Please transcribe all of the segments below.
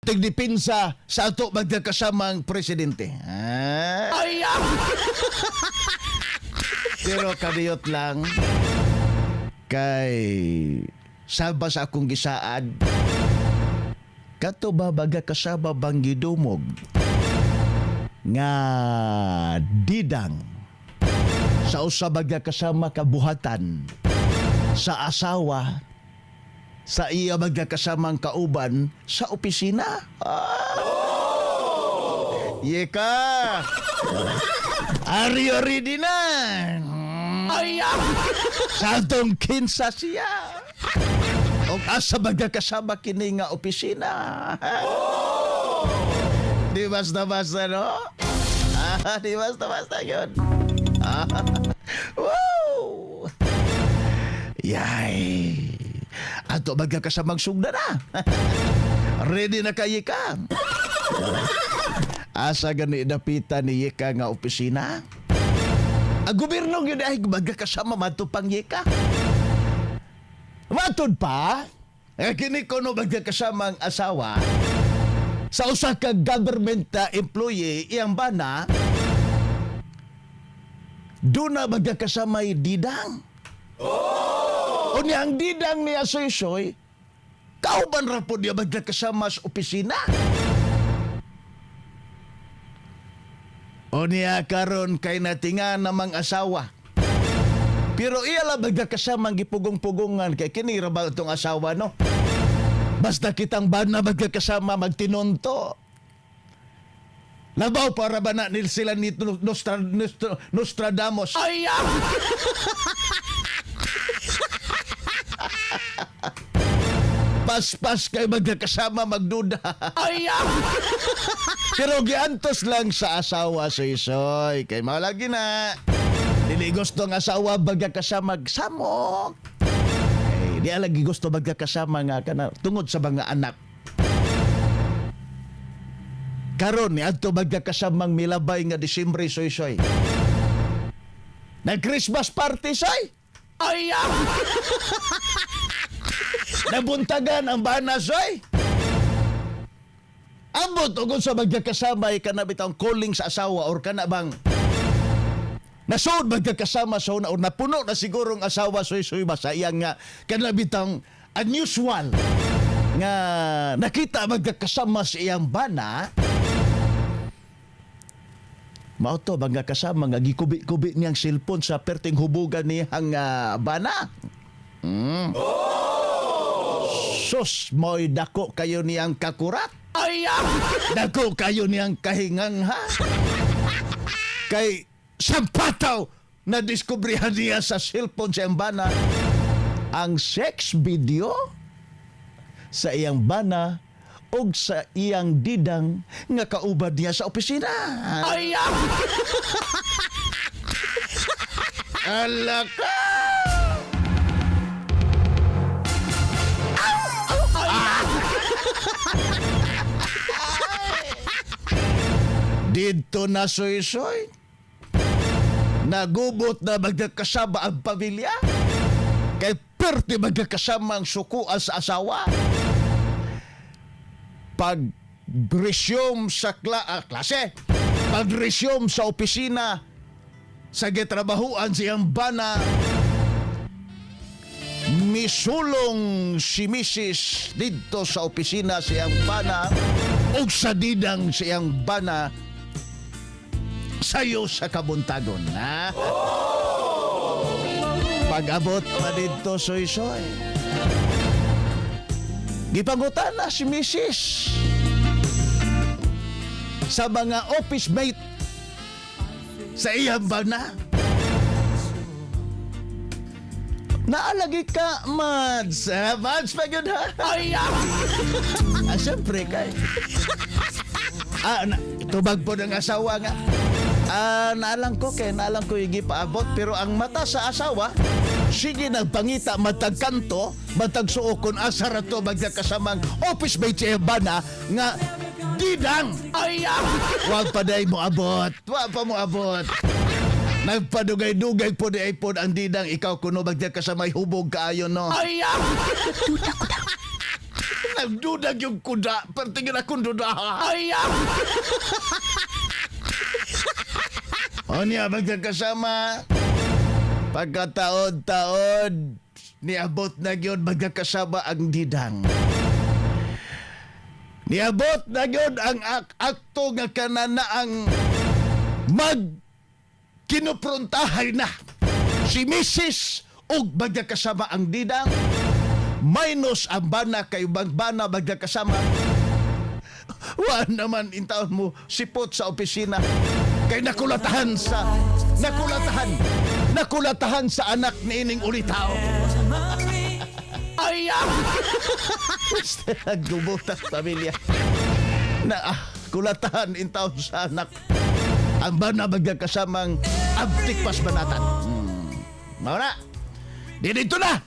tigdepensa sa ato magkakasamang presidente. Ay, Pero kadiyot lang kay sabas akong gisaad kato ba baga kasama bang gidumog nga didang sa usa baga kasama kabuhatan sa asawa sa iya magkakasamang kauban sa opisina. Yeka! Are you ready na? ay, Sa atong kinsa siya. O asa magkakasama kini nga opisina. Di basta-basta, no? Di basta-basta yun. Wow! Yay! Ato magkakasamang sugda na. Ready na kay ka? Asa gani dapitan ni Yeka nga opisina? Ang gobyerno yun ay magkakasama matupang Yeka. Matod pa, kini ko no magkakasamang asawa sa usa ka government employee iyang bana doon na magkakasamay didang. O niya ang didang niya soy-soy, kauban ra po niya magkakasama sa opisina. O niya karon kay natinga namang asawa. Pero iya lang magkakasamang gipugong-pugongan kay kini ra ba itong asawa, no? Basta kitang bana magkakasama magtinonto. Labaw para ba na nil sila ni Nostradamus? ay, Pas-pas kay magkakasama magduda. ay, Pero giantos lang sa asawa soy-soy. Kay malagi na. Dili gusto ng asawa magkakasama magsamok. Kay di lagi gusto magkakasama nga kana tungod sa mga anak. Karon ni adto magkakasamang milabay nga Disyembre soy-soy. Nag-Christmas party soy. ay, Nabuntagan ang bana soy. Ambot ugod sa magkakasama kana bitang calling sa asawa or kana bang nasod magkakasama sa una or napuno na sigurong asawa soy-soy ba sa iyang nga kana bitang unusual nga nakita magkakasama sa iyang bana. Mao to magkakasama nga gikubi-kubi niyang cellphone sa perting hubugan niyang bana. Sus, mo'y dako kayo niyang kakurat. ay, Dako kayo niyang kahingang ha. Kay sampataw na diskubrihan niya sa cellphone sa iyang bana ang sex video sa iyang bana o sa iyang didang nga kaubad niya sa opisina. ay, Alaka! Dito na soy-soy. Nagubot na magkakasama ang pamilya. Kay perti magkakasama ang sukuan sa asawa. Pag-resume sa klase. Pag-resume sa opisina. Sa gitrabahuan siyang bana. Misulong si Mrs. dito sa opisina siyang bana. O sa didang siyang bana sayo sa kabuntagon, ha? Pag-abot pa dito, soy-soy. Gipangutan na si Mrs. sa mga office mate sa iyang bana. Naalagi ka, Mads. Mads, pagod ha? ay, Siyempre kay. Tubag po ng asawa nga. Naalang ko higi paabot pero ang mata sa asawa sige nagpangita matag kanto matag suokon asa ra to magkakasamang office mate sa bana nga didang. ay, Wag pa day mo abot. Wag pa mo abot. Nagpadugay-dugay po di iPod ang didang ikaw kuno magkakasamay hubog kaayo no. ay, Nagdudag yung kuda. Pertingin akong duda. Aya! O niya, magkakasama. Pagkataon-taon, niabot na yun magkakasama ang didang. Niabot na yun ang akto nga kanana ang kinuprontahay na si Mrs. ug magkakasama ang didang minus ang bana kay bana magkakasama. Wa naman intaon mo sipot sa opisina kay nakulatahan sa anak ni ining ulitaw. Aya! Nagdubutas pamilya na kulatahan intaon sa anak ang bana magkakasamang abtik pas banatan. Mauna, dito na.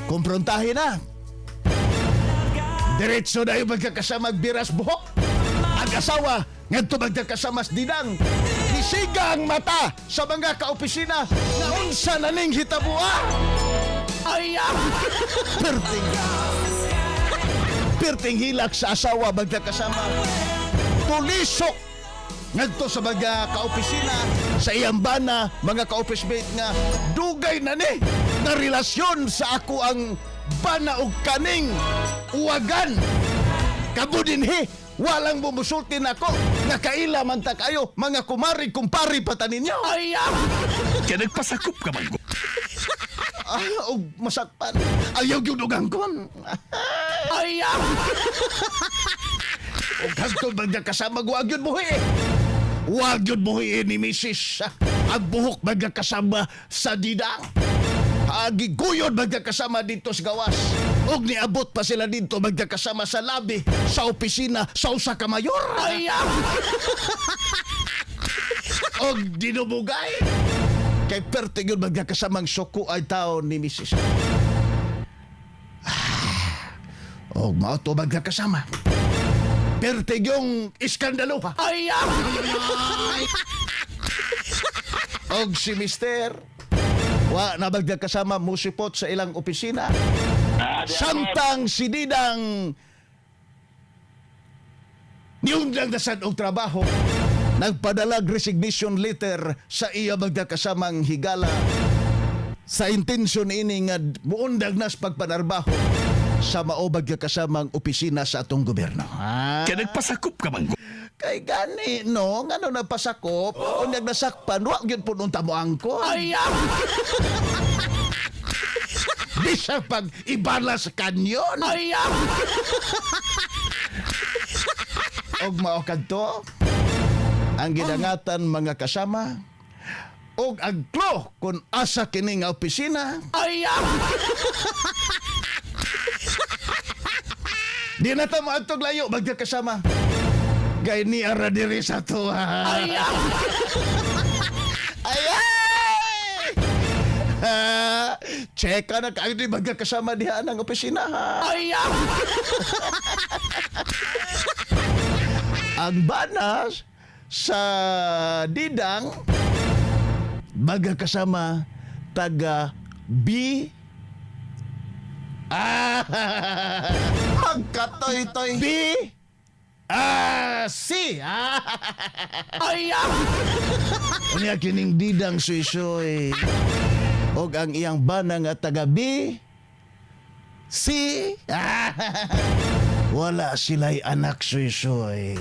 Kumprontahin na. Diretso na yung magkakasamang biras buhok. Ang asawa, ngadto magkakasamas didang. Isiga ang mata sa mga kaopisina na unsa na ning hitabua. Aya! Perting hilak sa asawa magkakasama. Tulisok ngadto sa mga kaopisina sa iyang bana, mga kaopismate nga dugay na ni na relasyon sa ako ang bana og kaning uwagan. Kabudinhi, walang bumusultin ako nga kaila man ta kayo mga kumpari pata ninyo. Aya! Kaya nagpasakop ka man ko. Og masakpan. Ayaw yung dugangkon. Aya! Og hangtod magkakasama wag yun buhi. Wag yun buhi ni Mrs. Ang buhok magkakasama sa didang. Giguyon magkakasama dito sa gawas. Og niabot pa sila dito magkakasama sa labi, sa opisina, sa usa ka mayor. Aya! Og dinubugay. Kay perting yun magkakasamang suko ay tao ni Mrs. Og mao to magkakasama. Perting yung iskandalo ha. Aya! Og si Mister, wa na magkakasama musipot sa ilang opisina. Samtang si Didang niundang na og trabaho, nagpadalag resignation letter sa iya magkakasamang higala sa intensyon ini nga muundag nas pagpanarbaho sa mao magkakasamang opisina sa atong gobyerno. Kaya nagpasakop ka man ko. Kay gani no, ngano nagpasakop o nagnasakpan, wa gyud pud unta mo angkon. Aya! Bisa pag ibala sa kanyon. Aya! Og mao kadto ang gidangatan mga kasama og agklo kung asa kini nga opisina. Aya! Di na ta maadtog layo magkakasama. Gay ni ara diri sa to. Aya! Ayay! Cheka na kayo di magkakasama diha ng opisina. Aya! Ang banas sa didang magkakasama taga B. Magkatoy-toy. B. C. Aya! Unya kining didang suy-suy. Og ang iyang bana nga taga B. C. Wala sila'y anak suy-suy.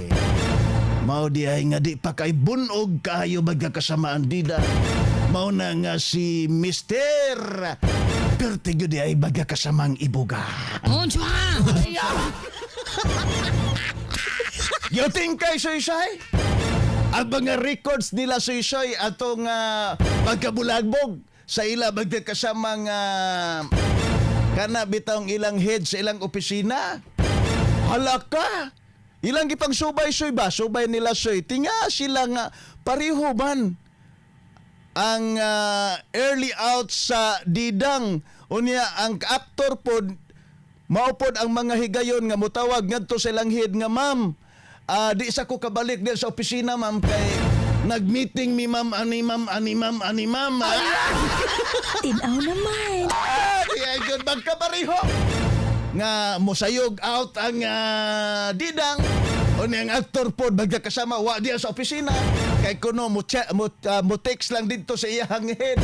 Mao di ay nga di pa kay bunog kayo magkakasama ang dida. Mao na nga si Mister. Pertigo di ay magkakasamang ibuga. Aya! Yoting kay Soy-Soy. Ang mga records nila Soy-Soy atong pagkabulagbog sa ila magkakasamang kana bitong ilang head sa ilang opisina. Halaka. Ilang gipang subay Soy ba? Subay nila Soy. Tinga sila nga pariho man ang early out sa didang. Unya ang aktor pod maupod ang mga higayon nga mutawag ngadto sa ilang head nga ma'am. Di sa ko kabalik din sa opisina ma'am kay nag-meeting mi ma'am ani ma'am. Tinaw naman. Di ay yun magkabariho. nga mosayog out ang didang o niyang aktor pod magkakasama wa diya sa opisina kay kuno mo text lang dito sa iyang head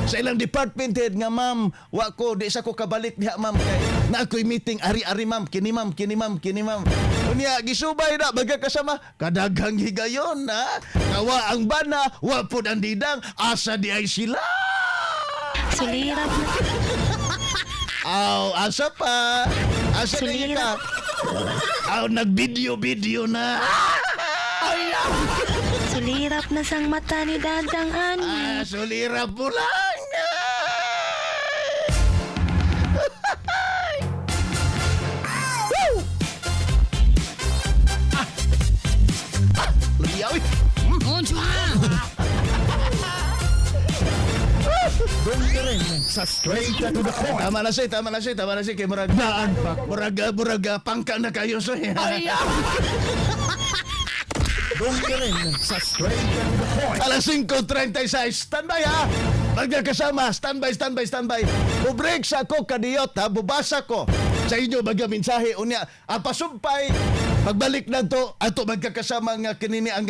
sa ilang department head nga ma'am wa ko di sa ko kabalik diha ma'am kay na ako'y meeting ari-ari ma'am kini ma'am unya gisubay na magkakasama kadaghang higayon na kawa ang bana wa pod ang didang asa di ay sila. Sulirap na. Aw, asa pa? Asa na Sulira. ka? Aw, nag-video na. Sulirap na sang mata ni Dadang Ani. Sulira po lang. Lumiyaw eh. Konchua! Tama na si. Kay murag daan pa. Murag pangka na kayo so. Alas 5:36. Standby ha. Magkakasama. Standby. Bubreak sa ako kadiyot ha. Bubasa ko sa inyo baga mensahe. Unya, pasumpay. Pagbalik na to, ato magkakasama nga kinini ang